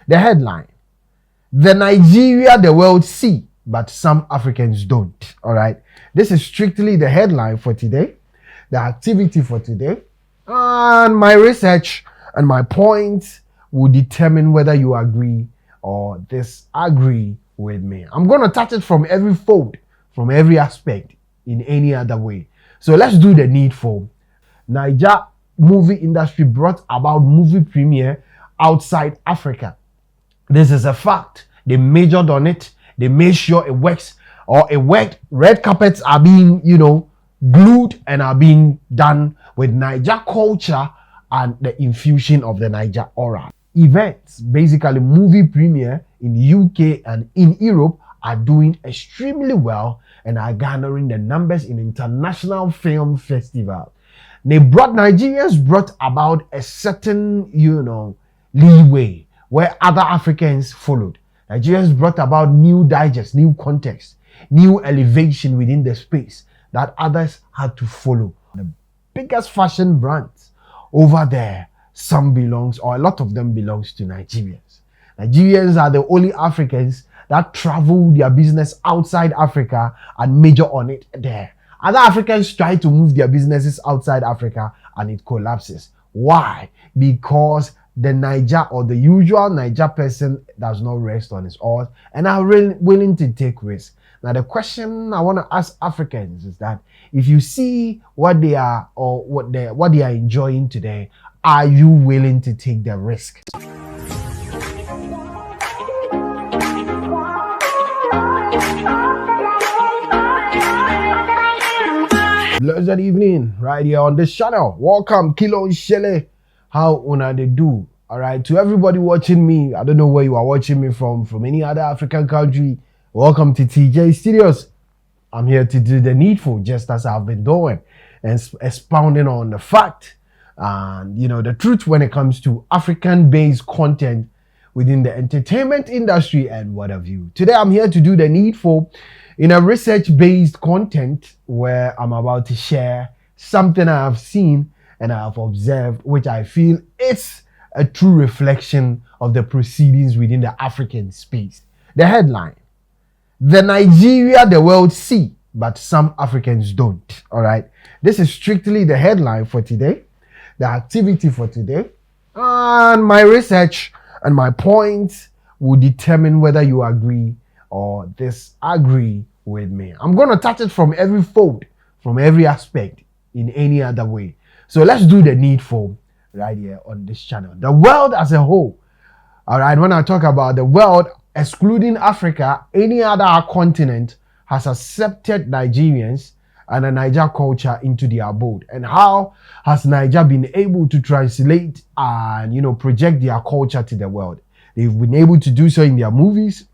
The headline: the Nigeria the world see, but some Africans don't. All right. This is strictly the headline for today, the activity for today, and my research and my points will determine whether you agree or disagree with me. I'm going to touch it from every fold, from every aspect, in any other way. So let's do the needful. Niger movie industry brought about movie premiere outside Africa. This is a fact. They majored on it. They made sure it works, or it worked. Red carpets are being, glued and are being done with Niger culture and the infusion of the Niger aura. Events, basically movie premiere in UK and in Europe, are doing extremely well and are garnering the numbers in international film festival. Nigerians brought about a certain, leeway where other Africans followed. Nigerians brought about new digest, new context, new elevation within the space that others had to follow. The biggest fashion brands over there, some belongs, or a lot of them belongs to Nigerians. Nigerians are the only Africans that travel their business outside Africa and major on it there. Other Africans try to move their businesses outside Africa and it collapses. Why? Because the Niger, or the usual Niger person, does not rest on his oars and are really willing to take risks. Now the question I want to ask Africans is that if you see what they are, or what they are enjoying today, are you willing to take the risk? Blessed evening, right here on this channel. Welcome, Kilo Shele. How una they do? All right, to everybody watching me, I don't know where you are watching me from any other African country. Welcome to Teejay Studios. I'm here to do the needful, just as I've been doing, and expounding on the fact and the truth when it comes to African-based content within the entertainment industry and what have you. Today, I'm here to do the needful in a research-based content where I'm about to share something I have seen and I have observed, which I feel is a true reflection of the proceedings within the African space. The headline: the Nigeria the world see, but some Africans don't. All right. This is strictly the headline for today, the activity for today, and my research and my points will determine whether you agree or disagree with me. I'm going to touch it from every fold, from every aspect, in any other way. So let's do the needful right here on this channel. The world as a whole. All right. When I talk about the world, excluding Africa, any other continent has accepted Nigerians and the Niger culture into their abode. And how has Niger been able to translate and project their culture to the world? They've been able to do so in their movies,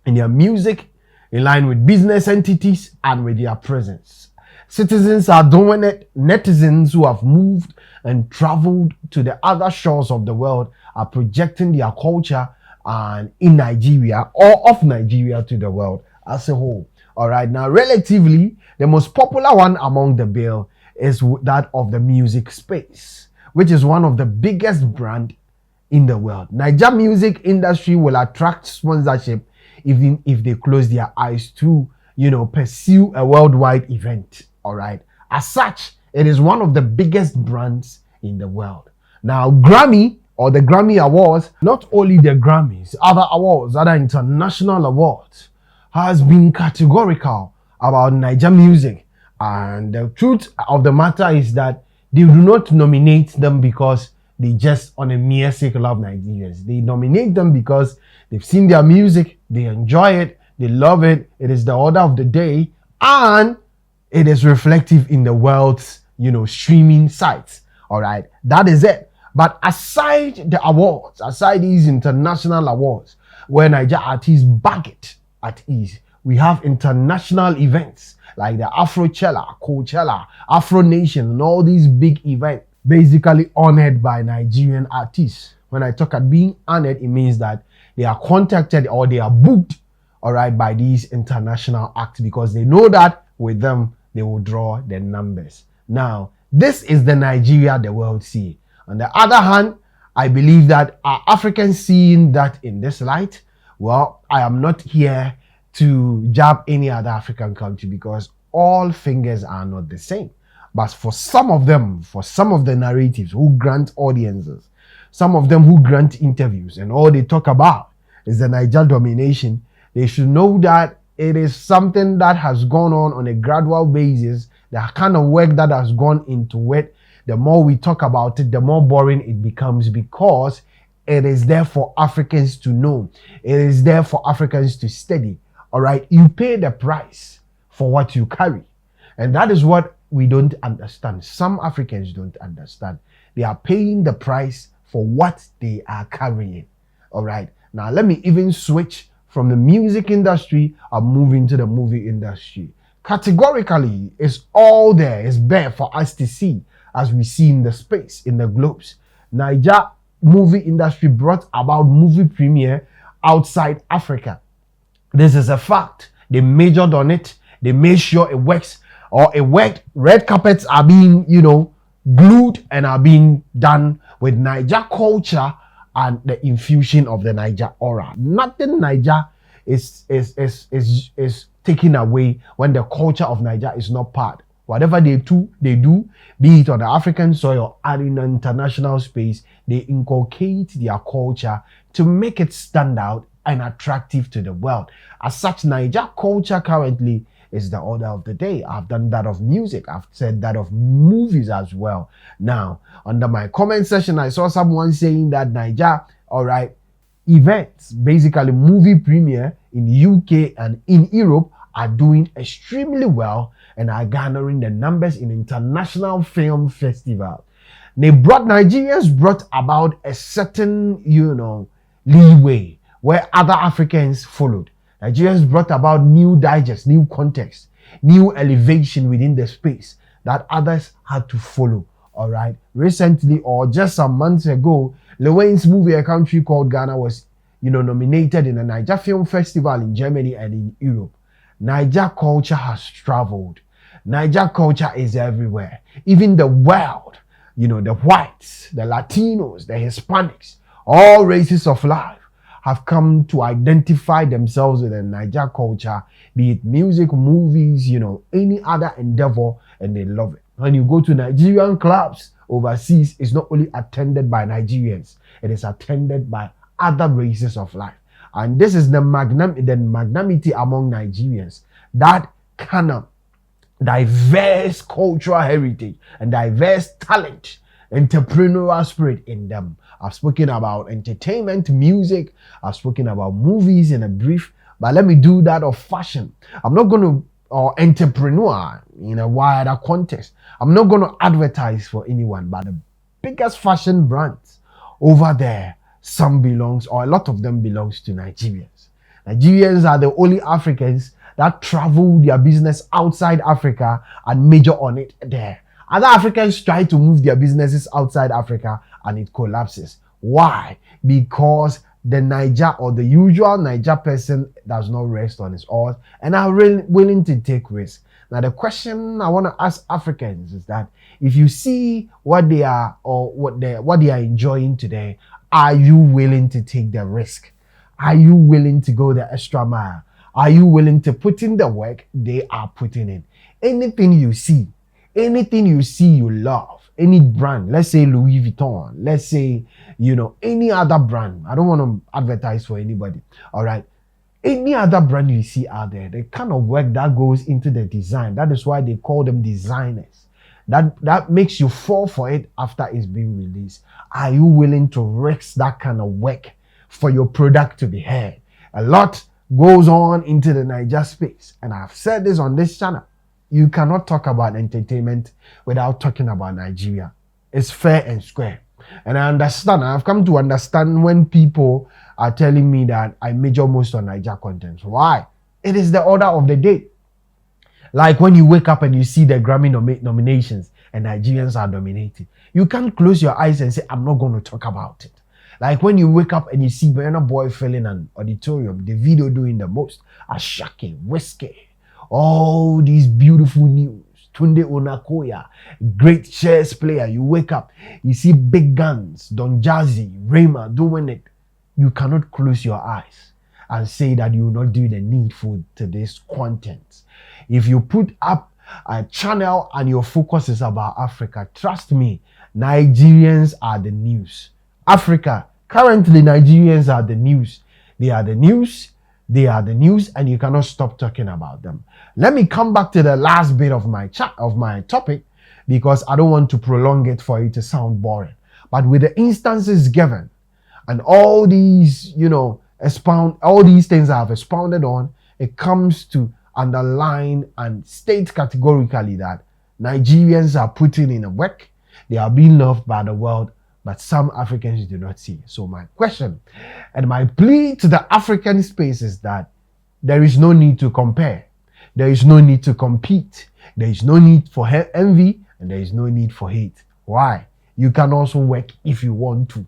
in their music, in line with business entities, and with their presence. Citizens are doing it. Netizens who have moved and traveled to the other shores of the world are projecting their culture and in Nigeria, or of Nigeria, to the world as a whole. All right. Now, relatively, the most popular one among the bill is that of the music space, which is one of the biggest brand in the world. Niger music industry will attract sponsorship even if they close their eyes to, pursue a worldwide event. All right. As such, it is one of the biggest brands in the world. Now, Grammy, or the Grammy Awards, not only the Grammys, other awards, other international awards, has been categorical about Niger music. And the truth of the matter is that they do not nominate them because they just on a mere sake love Nigerians. They nominate them because they've seen their music, they enjoy it, they love it, it is the order of the day, and it is reflective in the world's, streaming sites. All right, that is it. But aside the awards, aside these international awards, where Niger artists bag it at ease, we have international events like the Afrochella, Coachella, Afro Nation, and all these big events basically honored by Nigerian artists. When I talk at being honored, it means that they are contacted or they are booked, all right, by these international acts because they know that with them, they will draw the numbers. Now, this is the Nigeria the world see. On the other hand, I believe that are Africans seeing that in this light? Well, I am not here to jab any other African country because all fingers are not the same. But for some of them, for some of the narratives who grant audiences, some of them who grant interviews, and all they talk about is the Niger domination, they should know that it is something that has gone on a gradual basis. The kind of work that has gone into it, the more we talk about it, the more boring it becomes, because it is there for Africans to know. It is there for Africans to study. All right, you pay the price for what you carry. And that is what we don't understand. Some Africans don't understand. They are paying the price for what they are carrying. All right, now let me even switch from the music industry and move into the movie industry. Categorically, it's all there. It's bare for us to see, as we see in the space, in the globes. Niger movie industry brought about movie premiere outside Africa. This is a fact. They majored on it. They made sure it works, or it worked. Red carpets are being, glued and are being done with Niger culture and the infusion of the Niger aura. Nothing Niger is taken away when the culture of Niger is not part. Whatever they do, be it on the African soil or in the international space, they inculcate their culture to make it stand out and attractive to the world. As such, Niger culture currently is the order of the day. I've done that of music. I've said that of movies as well. Now, under my comment section, I saw someone saying that Niger, all right, events, basically movie premiere in UK and in Europe, are doing extremely well and are garnering the numbers in international film festival. Nigerians brought about a certain, leeway where other Africans followed. Nigerians brought about new digest, new context, new elevation within the space that others had to follow. All right. Recently, or just some months ago, Lil Wayne's movie A Country Called Ghana was, nominated in the Niger Film Festival in Germany and in Europe. Niger culture has traveled. Niger culture is everywhere. Even the world, the whites, the Latinos, the Hispanics, all races of life have come to identify themselves with the Niger culture, be it music, movies, any other endeavor, and they love it. When you go to Nigerian clubs overseas, it's not only attended by Nigerians, it is attended by other races of life. And this is the magnanimity among Nigerians, that kind of diverse cultural heritage and diverse talent, entrepreneurial spirit in them. I've spoken about entertainment, music. I've spoken about movies in a brief, but let me do that of fashion. I'm not going to, or entrepreneur in a wider context. I'm not going to advertise for anyone, but the biggest fashion brands over there, some belongs, or a lot of them belongs to Nigerians. Nigerians are the only Africans that travel their business outside Africa and major on it there. Other Africans try to move their businesses outside Africa and it collapses. Why? Because the Niger, or the usual Niger person, does not rest on his oars and are willing to take risks. Now, the question I want to ask Africans is that if you see what they are, or what they are enjoying today, are you willing to take the risk? Are you willing to go the extra mile? Are you willing to put in the work they are putting in? Anything you see you love, any brand, let's say Louis Vuitton, let's say, any other brand. I don't want to advertise for anybody. All right. Any other brand you see out there, the kind of work that goes into the design, that is why they call them designers. That makes you fall for it after it's been released. Are you willing to risk that kind of work for your product to be heard? A lot goes on into the Niger space, and I've said this on this channel. You cannot talk about entertainment without talking about Nigeria. It's fair and square. And I understand. I've come to understand when people are telling me that I major most on Niger content. Why? It is the order of the day. Like when you wake up and you see the Grammy nominations and Nigerians are nominated, you can't close your eyes and say, I'm not going to talk about it. Like when you wake up and you see Burna Boy filling an auditorium, the video doing the most, Ashake, Whiskey, all these beautiful news, Tunde Onakoya, great chess player. You wake up, you see big guns, Don Jazzy, Rayma doing it. You cannot close your eyes and say that you will not do the needful to this content. If you put up a channel and your focus is about Africa, trust me, Nigerians are the news. Africa, currently Nigerians are the news. They are the news. They are the news, and you cannot stop talking about them. Let me come back to the last bit of my topic, because I don't want to prolong it for it to sound boring. But with the instances given and all these, all these things I have expounded on, it comes to underline and state categorically that Nigerians are putting in a work. They are being loved by the world, but some Africans do not see. So my question and my plea to the African space is that there is no need to compare. There is no need to compete. There is no need for envy, and there is no need for hate. Why? You can also work if you want to.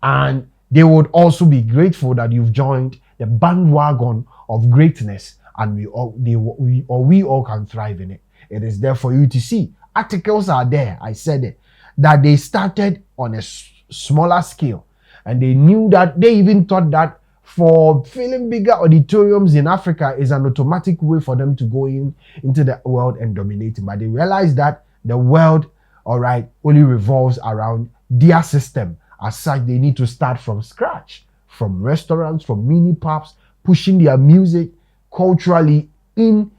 And they would also be grateful that you've joined the bandwagon of greatness, and we all can thrive in it. It is there for you to see. Articles are there. I said it. That they started on a smaller scale, and they knew that, they even thought that for filling bigger auditoriums in Africa is an automatic way for them to go into the world and dominate. But they realized that the world, only revolves around their system. As such, they need to start from scratch, from restaurants, from mini pubs, pushing their music culturally in,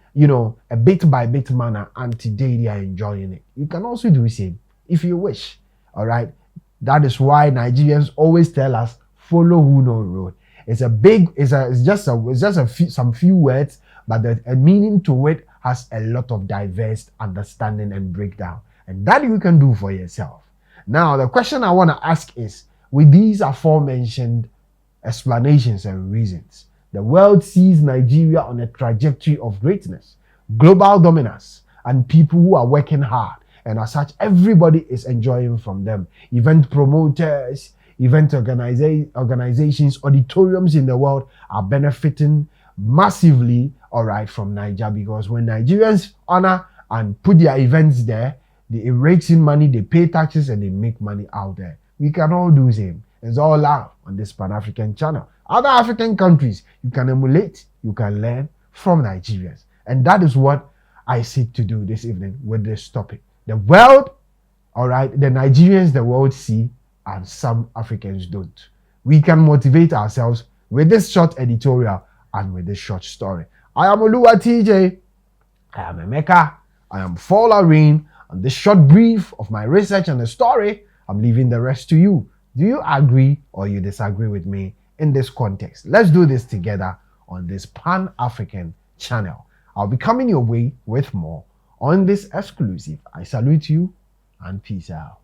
a bit by bit manner, and today they are enjoying it. You can also do the same if you wish. All right. That is why Nigerians always tell us, follow who know road. It's just some few words, but the meaning to it has a lot of diverse understanding and breakdown. And that you can do for yourself. Now, the question I want to ask is, with these aforementioned explanations and reasons, the world sees Nigeria on a trajectory of greatness, global dominance, and people who are working hard. And as such, everybody is enjoying from them. Event promoters, event organizations, auditoriums in the world are benefiting massively, from Nigeria, because when Nigerians honor and put their events there, they rake in money, they pay taxes, and they make money out there. We can all do the same. It's all love on this Pan-African channel. Other African countries, you can emulate, you can learn from Nigerians. And that is what I seek to do this evening with this topic. The world, the Nigerians the world see, and some Africans don't. We can motivate ourselves with this short editorial and with this short story. I am Oluwa Teejay. I am Emeka. I am Fola Rain. And this short brief of my research and the story, I'm leaving the rest to you. Do you agree or you disagree with me in this context? Let's do this together on this Pan-African channel. I'll be coming your way with more on this exclusive. I salute you and peace out.